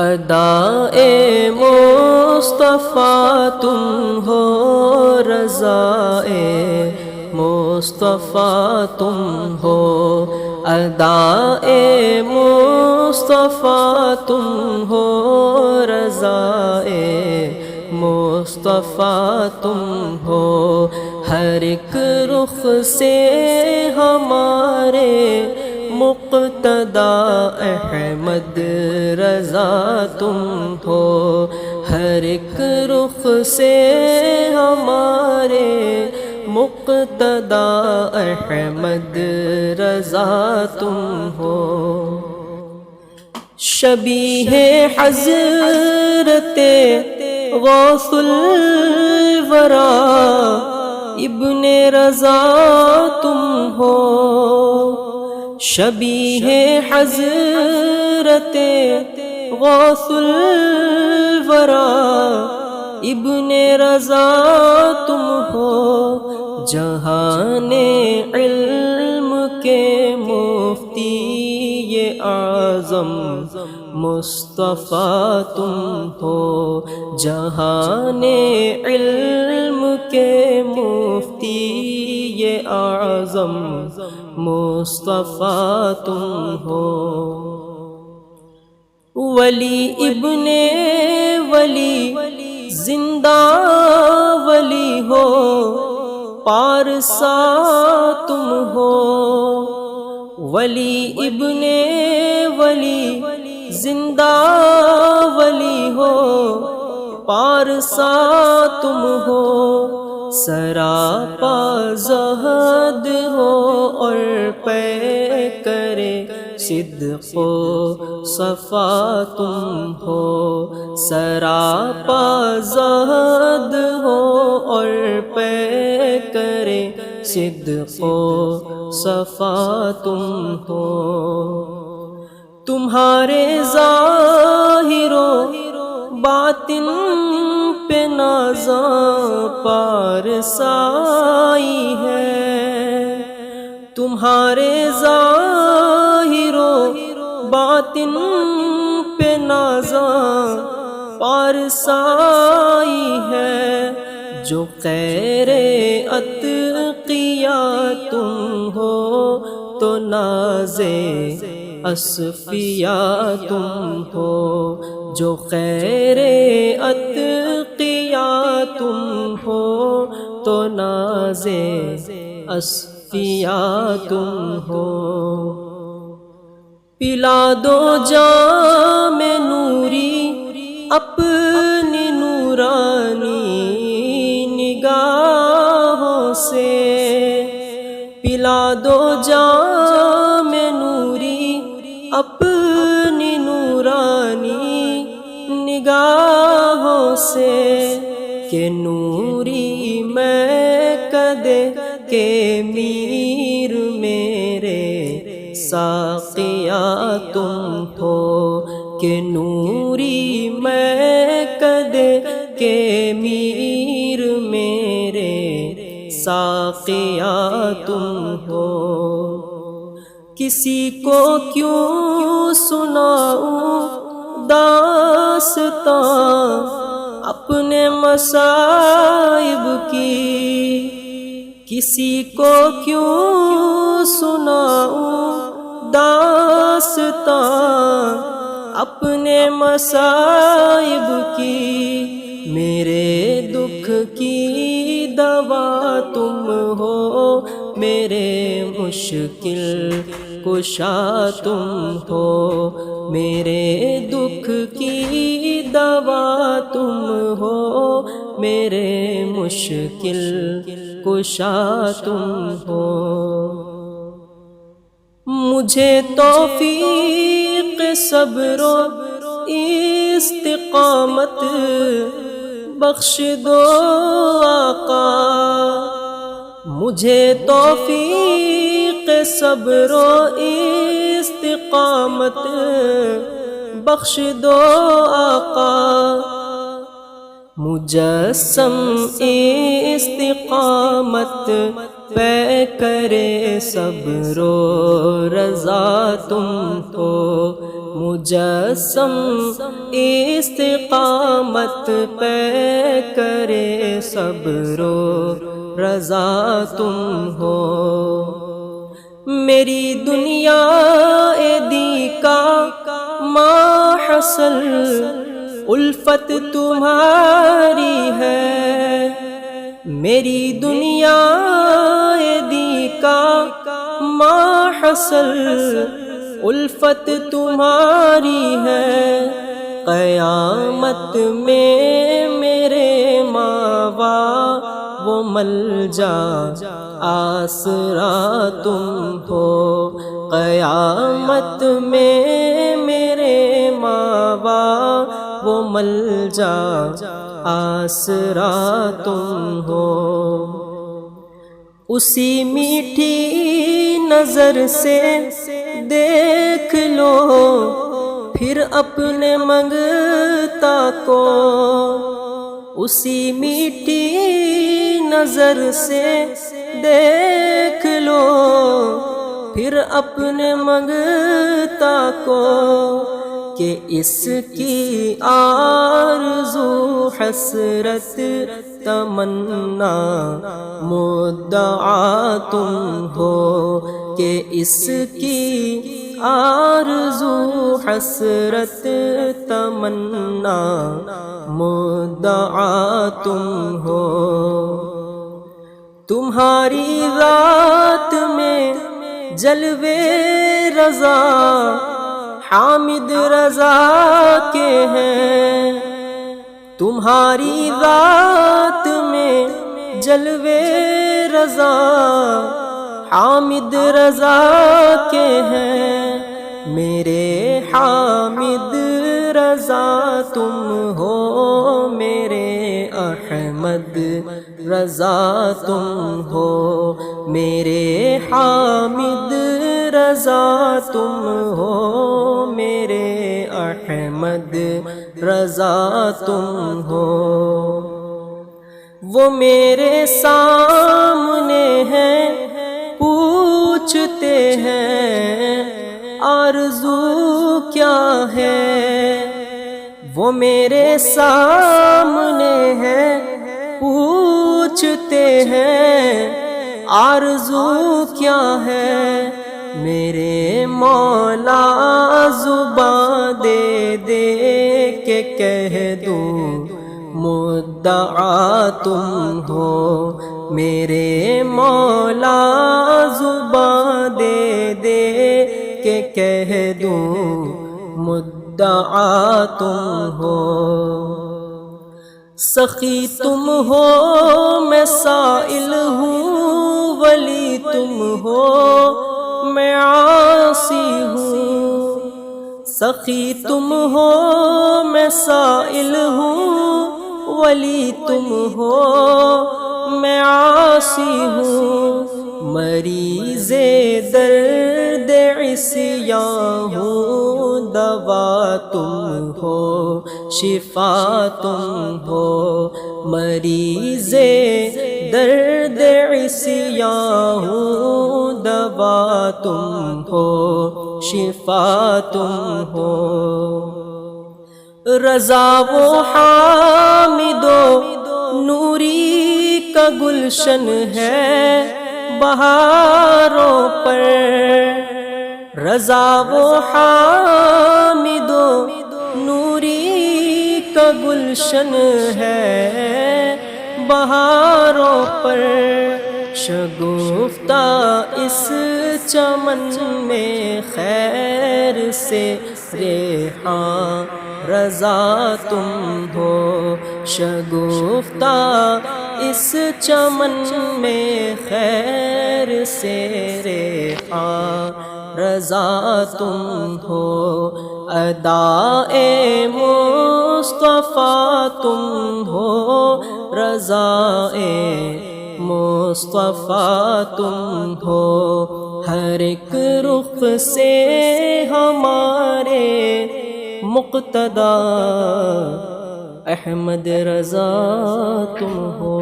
ادائے مصطفیٰ تم ہو، رضائے مصطفیٰ تم ہو، ادائے مصطفیٰ تم ہو، رضائے مصطفیٰ تم ہو، ہر ایک رخ سے ہمارے مقتدا احمد رضا تم ہو، ہر ایک رخ سے ہمارے مقتدا احمد رضا تم ہو۔ شبیہ حضرت غوث الورا ابن رضا تم ہو، شبیہ حضرت غوث الورا ابن رضا تم ہو، جہان علم کے مفتی اعظم مصطفیٰ تم ہو، جہان علم کے مفتی اعظم مصطفیٰ تم ہو۔ ولی ابن ولی زندہ ولی ہو، پارسا تم ہو، ولی ابن ولی زندہ ولی ہو، پارسا تم ہو، سراپا زہد ہو اور پے کرے صدق و صفا تم ہو، سراپا زہد ہو اور پے کرے صدق و صفا تم ہو، تمہارے ظاہر و باطن پہ نازاں پارسائی ہے، تمہارے ظاہر و باطن پہ نازاں پارسائی ہے، جو خیر اتقیاء تم ہو تو نازے اصفیاء تم ہو، جو خیر اتقیاء تم ہو تو نازے اصفیاء تم ہو، پلا دو جام نوری اپنی نورانی نگاہوں سے، پلا دو جام نوری اپنی نورانی نگاہوں سے، کہ نوری میں کدے کہ میر میرے ساقیہ تم ہو، کہ نوری میں کدے کہ میر میرے ساقیہ تم ہو، کسی کو کیوں سناؤں داستاں اپنے مصائب کی، کسی کو کیوں سناؤں داستاں اپنے مصائب کی، میرے دکھ کی دوا تم ہو، میرے مشکل کشا تم ہو، میرے دکھ کی دوا تم ہو، میرے مشکل کشا تم ہو، مجھے توفیق صبر و استقامت بخش دو آقا، مجھے توفیق صبر و استقامت بخش دو آقا، مجسم استقامت پہ کرے صبر و رضا تم ہو، مجسم استقامت پہ کرے صبر و رضا تم ہو۔ میری دنیا دی کا ماحصل الفت تمہاری ہے، میری دنیا دی کا ماحصل الفت تمہاری ہے۔ قیامت میں میرے ماوا وہ ملجا آسرا تم ہو۔ قیامت میں میرے ماوا وہ ملجا آسرا تم ہو۔ اسی میٹھی نظر سے دیکھ لو پھر اپنے منگتا کو، اسی میٹھی نظر سے دیکھ لو پھر اپنے منگتا کو، کہ اس کی آرزو حسرت تمنا مدعا تم ہو، کہ اس کی آرزو حسرت تمنا مدعا تم ہو۔ تمہاری ذات میں جلوے رضا حامد رضا کے ہیں، تمہاری ذات میں جلوے رضا حامد رضا کے ہیں۔ میرے حامد رضا تم ہو، میرے احمد رضا تم ہو، میرے حامد رضا تم ہو، میرے احمد رضا تم ہو۔ وہ میرے سامنے ہیں پوچھتے ہیں آرزو کیا ہے، وہ میرے سامنے ہیں پوچھتے ہیں آرزو کیا ہے۔ میرے مولا زبان دے دے کے کہہ دوں مدعا تم ہو، میرے مولا زبان دے دے کہ کہہ دوں مدعا تم ہو۔ سخی تم ہو میں سائل ہوں، ولی تم ہو میں عاصی ہوں، سخی تم ہو میں سائل ہوں، ولی تم ہو میں عاصی ہوں، مریض درد عصیاں ہوں، دوا تم ہو شفا تم ہو، مریض درد عصیاں ہوں، دوا تم ہو شفا تم ہو۔ رضا و حامد و نوری کا گلشن ہے بہاروں پر، رضا و حامد و نوری کا گلشن ہے بہاروں پر، شگفتہ اس چمن میں خیر سے ریحاں رضا تم ہو، شگفتہ اس چمن میں خیر سے ریحاں رضا تم ہو، ادائے مصطفیٰ تم ہو، رضائے مصطفیٰ تم ہو، ہر ایک رخ سے ہمارے مقتدی احمد رضا تم ہو۔